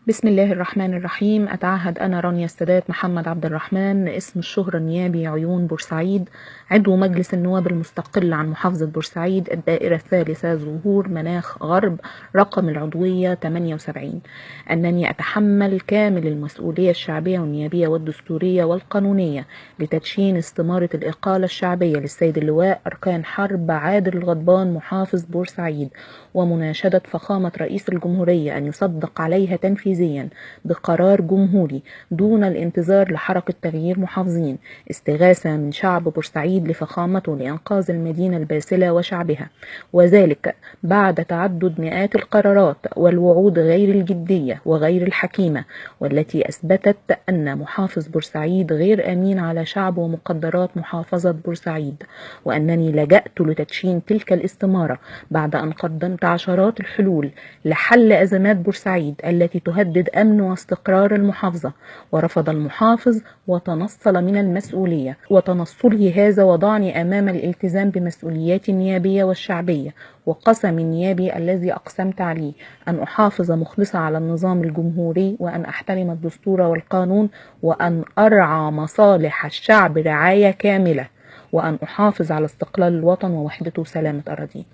بسم الله الرحمن الرحيم. أتعهد أنا رانيا السادات محمد عبد الرحمن، اسم الشهرة النيابي عيون بورسعيد، عضو مجلس النواب المستقل عن محافظة بورسعيد، الدائرة الثالثة، ظهور مناخ غرب، رقم العضوية 78. أنني أتحمل كامل المسؤولية الشعبية والنيابية والدستورية والقانونية لتدشين استمارة الإقالة الشعبية للسيد اللواء أركان حرب عادل الغضبان محافظ بورسعيد، ومناشدة فخامة رئيس الجمهورية أن يصدق عليها تنفيذيا بقرار جمهوري دون الانتظار لحركة تغيير محافظين، استغاثة من شعب بورسعيد لفخامته لإنقاذ المدينة الباسلة وشعبها، وذلك بعد تعدد مئات القرارات والوعود غير الجدية وغير الحكيمة والتي أثبتت أن محافظ بورسعيد غير أمين على شعب ومقدرات محافظة بورسعيد، وأنني لجأت لتدشين تلك الاستمارة بعد أن قدمت عشرات الحلول لحل أزمات بورسعيد التي تهدد أمن واستقرار المحافظة، ورفض المحافظ وتنصل من المسؤولية، وتنصله هذا وضعني أمام الالتزام بمسؤولياتي النيابية والشعبية وقسم النيابي الذي أقسمت عليه أن أحافظ مخلصة على النظام الجمهوري، وأن أحترم الدستور والقانون، وأن أرعى مصالح الشعب رعاية كاملة، وأن أحافظ على استقلال الوطن ووحدته وسلامة أراضيه،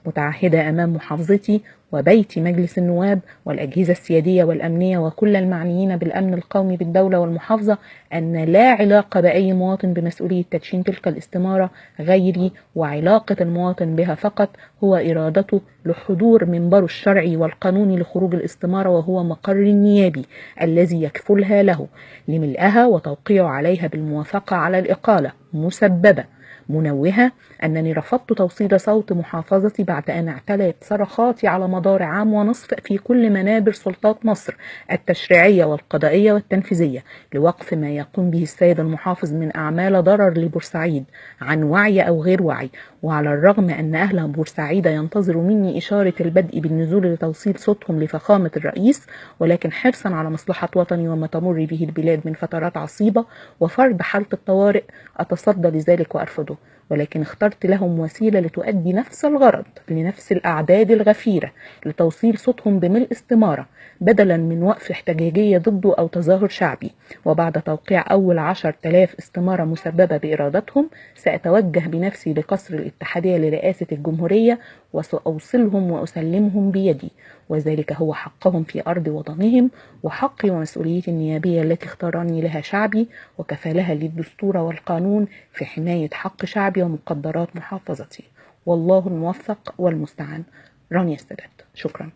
متعهدة أمام محافظتي وبيت مجلس النواب والأجهزة السيادية والأمنية وكل المعنيين بالأمن القومي بالدولة والمحافظة أن لا علاقة بأي مواطن بمسؤولية تدشين تلك الاستمارة غيري، وعلاقة المواطن بها فقط هو إرادته لحضور منبره الشرعي والقانوني لخروج الاستمارة، وهو مقر النيابي الذي يكفلها له لملئها وتوقيع عليها بالموافقة على الإقالة مسببة، منوهة أنني رفضت توصيل صوت محافظتي بعد أن اعتلت صرخاتي على مدار عام ونصف في كل منابر سلطات مصر التشريعية والقضائية والتنفيذية لوقف ما يقوم به السيد المحافظ من أعمال ضرر لبورسعيد عن وعي أو غير وعي. وعلى الرغم أن أهل بورسعيد ينتظروا مني إشارة البدء بالنزول لتوصيل صوتهم لفخامة الرئيس، ولكن حرصا على مصلحة وطني وما تمر به البلاد من فترات عصيبة وفرض حالة الطوارئ أتصدى لذلك وأرفضه، ولكن اخترت لهم وسيلة لتؤدي نفس الغرض لنفس الأعداد الغفيرة لتوصيل صوتهم بملء استمارة بدلا من وقف احتجاجية ضده أو تظاهر شعبي. وبعد توقيع أول 10,000 استمارة مسببة بإرادتهم سأتوجه بنفسي لقصر الاتحادية لرئاسة الجمهورية وسأوصلهم وأسلمهم بيدي، وذلك هو حقهم في أرض وطنهم وحقي ومسؤوليتي النيابية التي اختارني لها شعبي وكفلها للدستور والقانون في حماية حق شعبي ومقدرات محافظتي. والله الموفق والمستعان. رانيا السادات. شكرا.